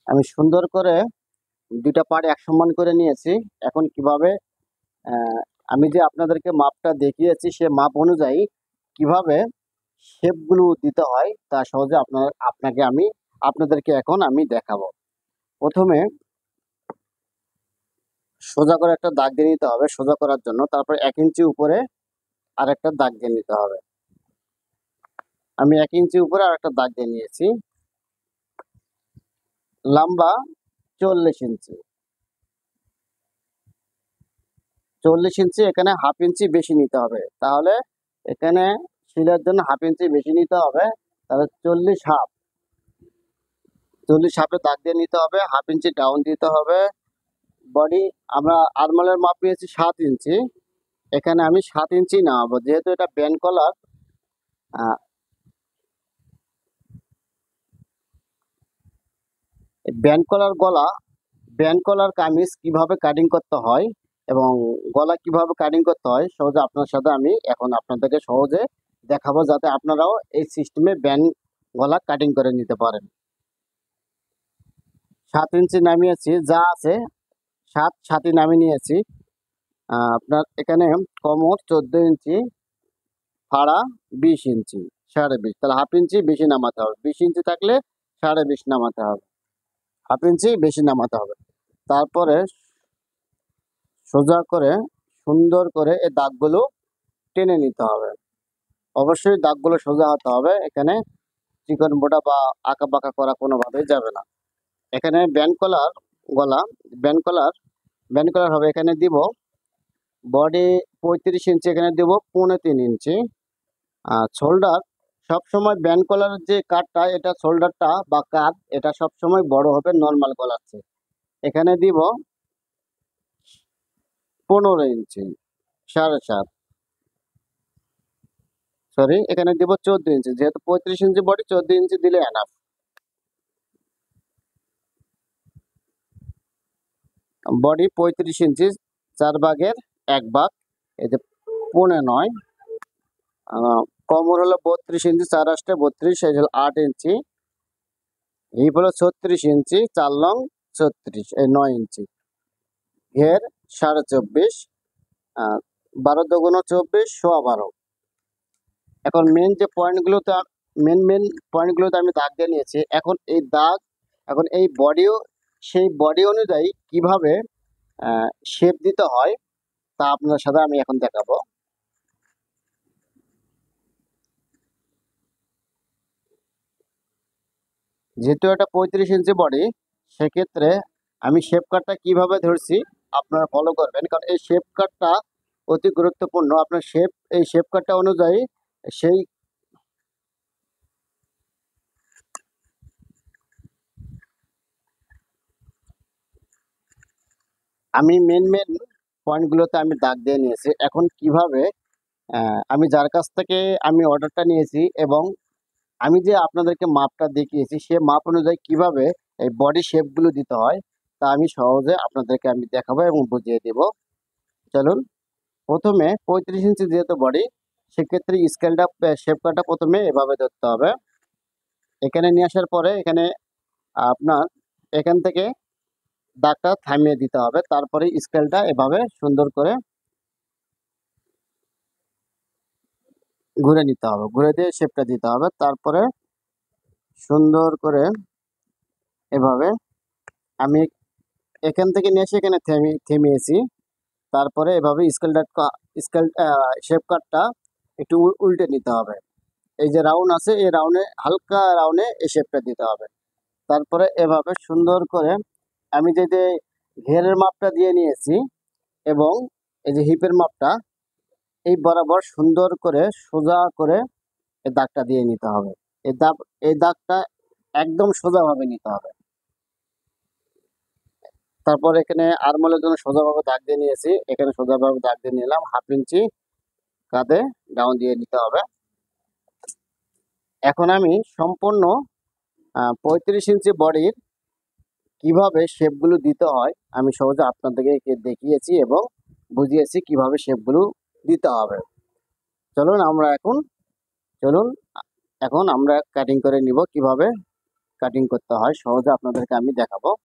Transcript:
আমি সুন্দর করে দুইটা পার্ট এক সমান করে নিয়েছি। এখন কিভাবে আমি যে আপনাদেরকে মাপটা দেখিয়েছি সে মাপ অনুযায়ী কিভাবে শেপগুলো দিতে হয় তা সহজে আপনাদেরকে এখন আমি দেখাবো। প্রথমে সোজা করে একটা দাগ দিয়ে নিতে হবে সোজা করার জন্য, তারপর 1 ইঞ্চি উপরে আর একটা দাগ দিয়ে নিতে হবে। আমি 1 ইঞ্চি উপরে আর একটা দাগ দিয়ে নিয়েছি। লম্বা 40 ইঞ্চি, 40 ইঞ্চি, এখানে 1/2 ইঞ্চি বেশি নিতে হবে। তাহলে এখানে শিলের জন্য 1/2 ইঞ্চি বেশি নিতে হবে। তাহলে 40 হাফে দাগ দিয়ে নিতে হবে, 1/2 ইঞ্চি ডাউন দিতে হবে। বডি আমরা আরমোলের মাপ নিয়েছি 7 ইঞ্চি, এখানে আমি 7 ইঞ্চি নামাবো। যেহেতু এটা band collar, band collar kameez কিভাবে কাটিং করতে হয় এবং গলা কিভাবে কাটিং করতে হয় সহজে আপনার সাথে আমি এখন আপনাদেরকে সহজে দেখাবো, যাতে আপনারাও এই সিস্টেমে ব্যান্ড গলা কাটিং করে নিতে পারেন। 7 ইঞ্চি নামিয়েছি, যা আছে 7 নামিয়ে নিয়েছি। আপনার এখানে কোমর 14 ইঞ্চি, ফাড়া 20 ইঞ্চি, 20.5, তাহলে 1/2 ইঞ্চি বেশি নামাতে হবে। 20 ইঞ্চি থাকলে 20.5 নামাতে হবে, 1/2 ইঞ্চি বেশি নামাতে হবে। তারপরে সোজা করে সুন্দর করে এই দাগগুলো টেনে নিতে হবে। অবশ্যই দাগগুলো সোজা হতে হবে, এখানে চিকন মোটা বা আঁকা বাঁকা করা কোনোভাবেই যাবে না। এখানে গলা ব্যান্ড কলার হবে। এখানে দিব বডি 35 ইঞ্চি, এখানে দিব 3.5 ইঞ্চি। শোল্ডার সবসময় ব্যান্ড কলারের যে কাটটা, এটা শোল্ডারটা বা কাট এটা সবসময় বড় হবে নর্মাল গলার চেয়ে। এখানে দিব 15 ইঞ্চি, 7.5, সরি এখানে দিব 14 ইঞ্চি। যেহেতু 35 ইঞ্চি বডি, 14 ইঞ্চি দিলে এনাফ। বডি 35 ইঞ্চি, 4/1 এই যে 15.9। কোমর হলো 32 ইঞ্চি, 4 32, এই হলো 8 ইঞ্চি। হিপ হলো 36 ইঞ্চি, 4 লং 36, এই 9 ইঞ্চি। ঘের 24.5, 12 দুগুণ 24, 12.25। এখন মেন পয়েন্টগুলোতে আমি দাগ দিয়ে নিয়েছি। এখন এই বডিও সেই বডি অনুযায়ী কিভাবে শেপ দিতে হয় তা আপনার সাথে আমি এখন দেখাবো। যেহেতু এটা 35 ইঞ্চি বডি, সেক্ষেত্রে আমি শেপ কাটটা কিভাবে ধরছি আপনারা ফলো করবেন, কারণ এই শেপ কাটটা অতি গুরুত্বপূর্ণ। আপনার এই শেপ কাটটা অনুযায়ী সেই আমি মেন পয়েন্টগুলোতে আমি দাগ দিয়ে নিয়েছি। এখন কিভাবে আমি যার কাছ থেকে আমি অর্ডারটা নিয়েছি এবং আমি যে আপনাদেরকে মাপটা দেখিয়েছি সে মাপ অনুযায়ী কিভাবে এই বডি শেপগুলো দিতে হয় তা আমি সহজে আপনাদেরকে আমি দেখাবো এবং বুঝিয়ে দেব। চলুন, প্রথমে 35 ইঞ্চি যেহেতু বডি, সেক্ষেত্রে স্কেলটা শেপ কাটটা প্রথমে এভাবে ধরতে হবে। এখানে নিয়ে আসার পরে এখানে আপনার এখান থেকে দাগটা থামিয়ে দিতে হবে। তারপরে স্কেলটা এভাবে সুন্দর করে ঘুরে নিতে হবে, ঘুরে দিয়ে শেপটা দিতে হবে। তারপরে সুন্দর করে এভাবে আমি এখান থেকে নিয়ে এসে এখানে থেমিয়েছি। তারপরে এভাবে স্কেল শেপ কাটটা একটু উল্টে নিতে হবে। এই যে রাউন্ড আছে এই রাউন্ডে, হালকা রাউন্ডে এই শেপটা দিতে হবে। তারপরে এভাবে সুন্দর করে আমি যে ঘেরের মাপটা দিয়ে নিয়েছি এবং এই যে হিপের মাপটা এই বরাবর সুন্দর করে সোজা করে এই দাগটা দিয়ে নিতে হবে। এই দাগটা একদম সোজাভাবে নিতে হবে। তারপর এখানে আরমোলের জন্য সোজাভাবে দাগ দিয়ে নিয়েছি, এখানে সোজাভাবে দাগ দিয়ে নিলাম। 1/2 ইঞ্চি কাঁধে ডাউন দিয়ে নিতে হবে। এখন আমি সম্পূর্ণ 35 ইঞ্চি বডির কিভাবে শেপগুলো দিতে হয় আমি সহজে আপনাদেরকে দেখিয়েছি এবং বুঝিয়েছি কিভাবে শেপগুলো দিতে হবে। চলুন এখন আমরা কাটিং করে নিব কিভাবে কাটিং করতে হয় সহজে আপনাদেরকে আমি দেখাবো।